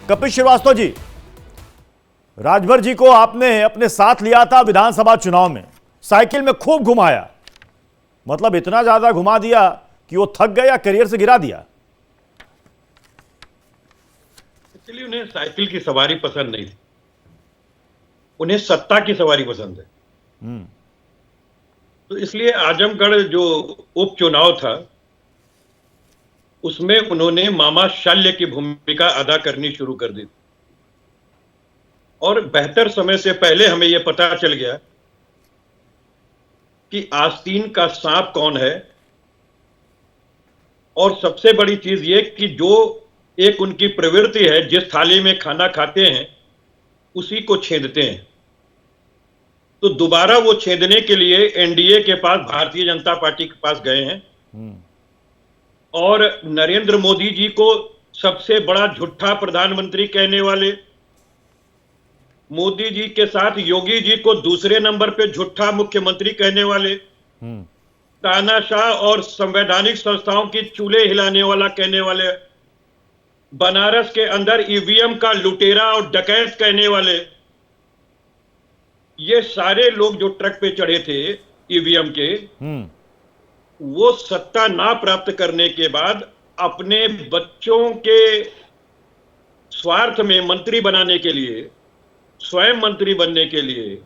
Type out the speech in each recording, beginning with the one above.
कपिल श्रीवास्तव जी, राजभर जी को आपने अपने साथ लिया था विधानसभा चुनाव में, साइकिल में खूब घुमाया, मतलब इतना ज्यादा घुमा दिया कि वो थक गए या करियर से गिरा दिया। एक्चुअली उन्हें साइकिल की सवारी पसंद नहीं थी, उन्हें सत्ता की सवारी पसंद है। तो इसलिए आजमगढ़ जो उपचुनाव था उसमें उन्होंने मामा शल्य की भूमिका अदा करनी शुरू कर दी और बेहतर समय से पहले हमें यह पता चल गया कि आस्तीन का सांप कौन है। और सबसे बड़ी चीज ये कि जो एक उनकी प्रवृत्ति है, जिस थाली में खाना खाते हैं उसी को छेदते हैं। तो दोबारा वो छेदने के लिए एनडीए के पास, भारतीय जनता पार्टी के पास गए हैं और नरेंद्र मोदी जी को सबसे बड़ा झूठा प्रधानमंत्री कहने वाले, मोदी जी के साथ योगी जी को दूसरे नंबर पे झूठा मुख्यमंत्री कहने वाले, तानाशाह और संवैधानिक संस्थाओं की चूल्हे हिलाने वाला कहने वाले, बनारस के अंदर ईवीएम का लुटेरा और डकैत कहने वाले, ये सारे लोग जो ट्रक पे चढ़े थे ईवीएम के, वो सत्ता ना प्राप्त करने के बाद अपने बच्चों के स्वार्थ में मंत्री बनाने के लिए, स्वयं मंत्री बनने के लिए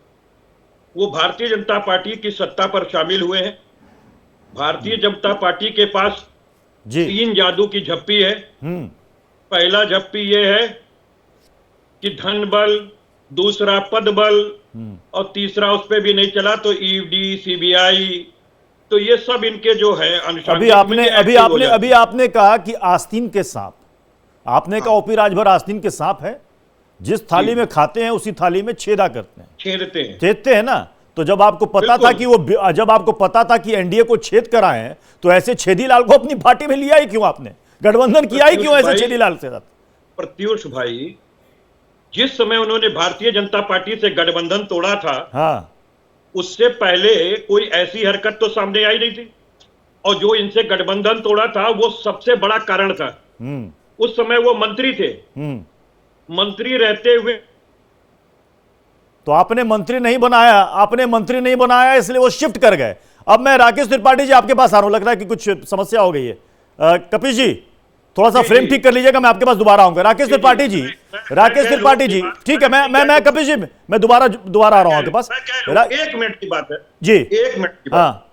वो भारतीय जनता पार्टी की सत्ता पर शामिल हुए हैं। भारतीय जनता पार्टी के पास तीन जादू की झप्पी है। पहला झप्पी ये है कि धन बल, दूसरा पद बल और तीसरा उस पर भी नहीं चला तो ईडी, सीबीआई, तो ये सब इनके जो है अभी आपने कहा कि आस्तीन के सांप, आपने कहा ओपी राजभर आस्तीन के सांप है, जिस थाली में खाते हैं उसी थाली में छेदा करते हैं, छेदते हैं ना। तो जब आपको पता था कि एनडीए को छेद कराएं तो ऐसे छेदीलाल को अपनी पार्टी में लिया ही क्यों आपने, गठबंधन किया ही क्यों ऐसे छेदीलाल से साथ? प्रत्युष भाई, जिस समय उन्होंने भारतीय जनता पार्टी से गठबंधन तोड़ा था, हाँ, उससे पहले कोई ऐसी हरकत तो सामने आई नहीं थी। और जो इनसे गठबंधन तोड़ा था वो सबसे बड़ा कारण था। उस समय वो मंत्री थे, मंत्री रहते हुए तो आपने मंत्री नहीं बनाया, इसलिए वो शिफ्ट कर गए। अब मैं राकेश त्रिपाठी जी आपके पास आ रहा हूं, लग रहा है कि कुछ समस्या हो गई है। कपिल जी थोड़ा सा फ्रेम ठीक कर लीजिएगा, मैं आपके पास दोबारा आऊंगा। राकेश त्रिपाठी जी, ठीक है, मैं कपिल जी मैं दोबारा आ रहा हूं आपके पास। 1 मिनट की बात है जी, 1 मिनट की बात।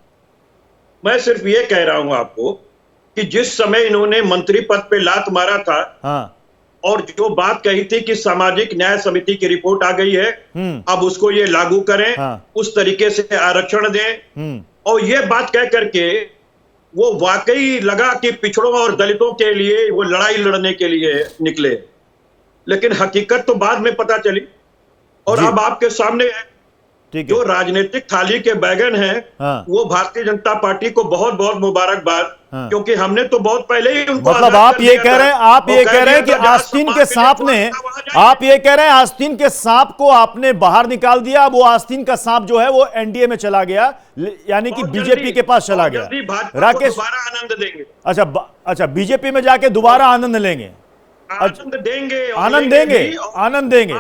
मैं सिर्फ ये कह रहा हूं आपको कि जिस समय इन्होंने मंत्री पद पे लात मारा था, हाँ, और जो बात कही थी कि सामाजिक न्याय समिति की रिपोर्ट आ गई है, अब उसको ये लागू करें, हाँ, उस तरीके से आरक्षण दें, और ये बात कह करके वो वाकई लगा कि पिछड़ों और दलितों के लिए वो लड़ाई लड़ने के लिए निकले। लेकिन हकीकत तो बाद में पता चली। और अब आपके सामने जो राजनीतिक थाली के बैगन हैं, हाँ, वो भारतीय जनता पार्टी को बहुत बहुत मुबारकबाद, हाँ, क्योंकि हमने तो बहुत पहले ही उनको, मतलब आप ये कह रहे हैं कि आस्तीन के सांप ने, आप ये कह रहे हैं आस्तीन के सांप को आपने बाहर निकाल दिया। वो आस्तीन का सांप जो है वो एनडीए में चला गया, यानी कि बीजेपी के पास चला गया। राकेश, दोबारा आनंद देंगे। अच्छा, बीजेपी में जाके दोबारा आनंद लेंगे, आनंद देंगे।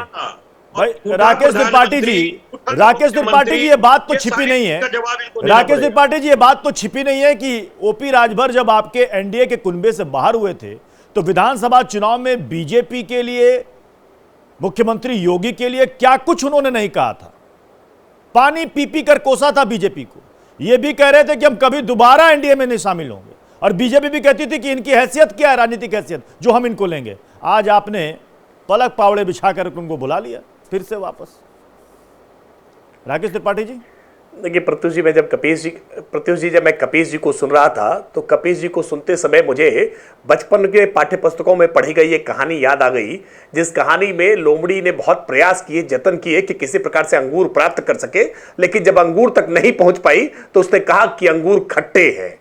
भाई राकेश त्रिपाठी जी, ये बात तो छिपी नहीं है, राकेश त्रिपाठी जी, ये बात तो छिपी नहीं है कि ओपी राजभर जब आपके एनडीए के कुनबे से बाहर हुए थे तो विधानसभा चुनाव में बीजेपी के लिए, मुख्यमंत्री योगी के लिए क्या कुछ उन्होंने नहीं कहा था। पानी पी पी कर कोसा था बीजेपी को। ये भी कह रहे थे कि हम कभी दोबारा एनडीए में नहीं शामिल होंगे, और बीजेपी भी कहती थी कि इनकी हैसियत क्या है, राजनीतिक हैसियत, जो हम इनको लेंगे। आज आपने पलक पावड़े बिछाकर उनको बुला लिया फिर से वापस। राकेश त्रिपाठी जी, देखिए प्रत्युष जी, जब मैं कपिल जी को सुन रहा था तो कपिल जी को सुनते समय मुझे बचपन के पाठ्य पुस्तकों में पढ़ी गई एक कहानी याद आ गई, जिस कहानी में लोमड़ी ने बहुत प्रयास किए, जतन किए कि किसी प्रकार से अंगूर प्राप्त कर सके, लेकिन जब अंगूर तक नहीं पहुंच पाई तो उसने कहा कि अंगूर खट्टे हैं।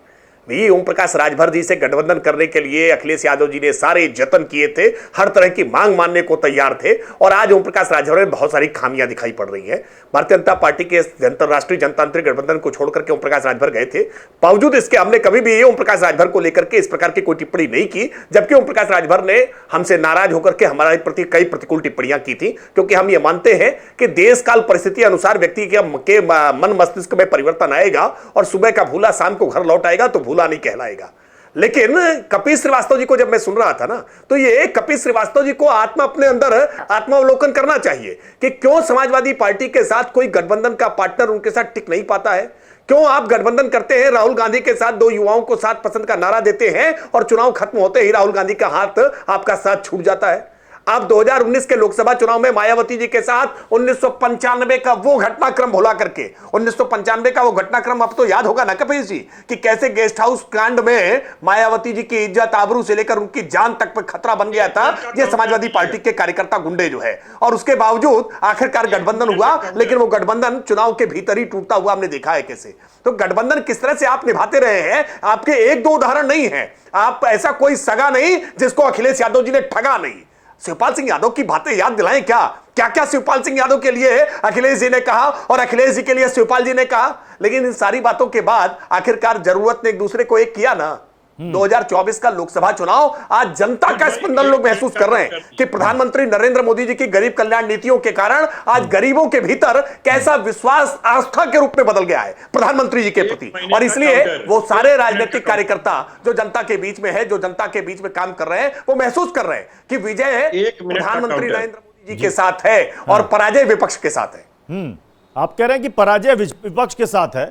भी ओम प्रकाश राजभर जी से गठबंधन करने के लिए अखिलेश यादव जी ने सारे जतन किए थे, हर तरह की मांग मानने को तैयार थे, और आज ओम प्रकाश राजभर में बहुत सारी खामियां दिखाई पड़ रही हैं। भारतीय जनता पार्टी के राष्ट्रीय जनतांत्रिक गठबंधन को छोड़कर के ओम प्रकाश राजभर गए थे, बावजूद इसके हमने कभी भी ओम प्रकाश राजभर को लेकर के इस प्रकार की कोई टिप्पणी नहीं की, जबकि ओम प्रकाश राजभर ने हमसे नाराज होकर के हमारे प्रति कई प्रतिकूल टिप्पणियां की थी, क्योंकि हम ये मानते हैं कि देश काल परिस्थिति अनुसार व्यक्ति के मन मस्तिष्क में परिवर्तन आएगा और सुबह का भूला शाम को घर लौट आएगा तो भूला नहीं कहलाएगा। लेकिन कपिल श्रीवास्तव जी को जब मैं सुन रहा था ना, तो ये कपिल श्रीवास्तव जी को अपने अंदर आत्मावलोकन करना चाहिए कि क्यों समाजवादी पार्टी के साथ कोई गठबंधन का पार्टनर उनके साथ टिक नहीं पाता है। क्यों आप गठबंधन करते हैं, राहुल गांधी के साथ दो युवाओं को साथ पसंद का नारा देते हैं और चुनाव खत्म होते ही राहुल गांधी का हाथ आपका साथ छूट जाता है। आप 2019 के लोकसभा चुनाव में मायावती जी के साथ 1995 का वो घटनाक्रम भुला करके, 1995 का वो घटनाक्रम अब तो याद होगा ना कपिल जी, कि कैसे गेस्ट हाउस कांड में मायावती जी की इज्जत आबरू से लेकर उनकी जान तक पर खतरा बन गया था ये समाजवादी पार्टी के कार्यकर्ता गुंडे जो है, और उसके बावजूद आखिरकार गठबंधन हुआ, लेकिन वो गठबंधन चुनाव के भीतर ही टूटता हुआ हमने देखा है कैसे। तो गठबंधन किस तरह से आप निभाते रहे हैं, आपके एक दो उदाहरण नहीं है, आप ऐसा कोई सगा नहीं जिसको अखिलेश यादव जी ने ठगा नहीं। शिवपाल सिंह यादव की बातें याद दिलाएं, क्या क्या शिवपाल सिंह यादव के लिए अखिलेश जी ने कहा और अखिलेश जी के लिए शिवपाल जी ने कहा, लेकिन इन सारी बातों के बाद आखिरकार जरूरत ने एक दूसरे को एक किया ना। 2024 का लोकसभा चुनाव, आज जनता का स्पंदन लोग महसूस कर रहे हैं कि प्रधानमंत्री नरेंद्र मोदी जी की गरीब कल्याण नीतियों के कारण आज गरीबों के भीतर कैसा विश्वास आस्था के रूप में बदल गया है प्रधानमंत्री जी के प्रति, और इसलिए वो सारे राजनीतिक कार्यकर्ता जो जनता के बीच में है, जो जनता के बीच में काम कर रहे हैं, वो महसूस कर रहे हैं कि विजय प्रधानमंत्री नरेंद्र मोदी जी के साथ है और पराजय विपक्ष के साथ है। आप कह रहे हैं कि पराजय विपक्ष के साथ है,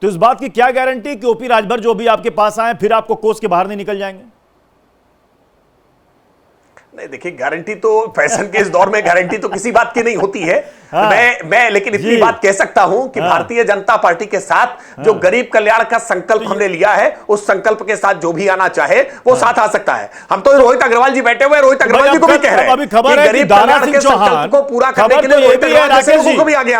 तो इस बात की क्या गारंटी कि ओपी राजभर जो भी आपके पास आए फिर आपको कोस के बाहर नहीं निकल जाएंगे? नहीं देखिए, गारंटी तो फैशन के इस दौर में गारंटी तो किसी बात की नहीं होती है। हाँ, मैं लेकिन इतनी बात कह सकता हूं कि भारतीय जनता पार्टी के साथ जो गरीब कल्याण का संकल्प हमने लिया है, उस संकल्प के साथ जो भी आना चाहे वो साथ आ सकता है। हम तो रोहित अग्रवाल जी बैठे हुए, रोहित अग्रवाल जी को भी कह रहे हैं अभी खबर है कि गरीब कल्याण के संकल्प को पूरा करने के लिए रोहित अग्रवाल को भी आगे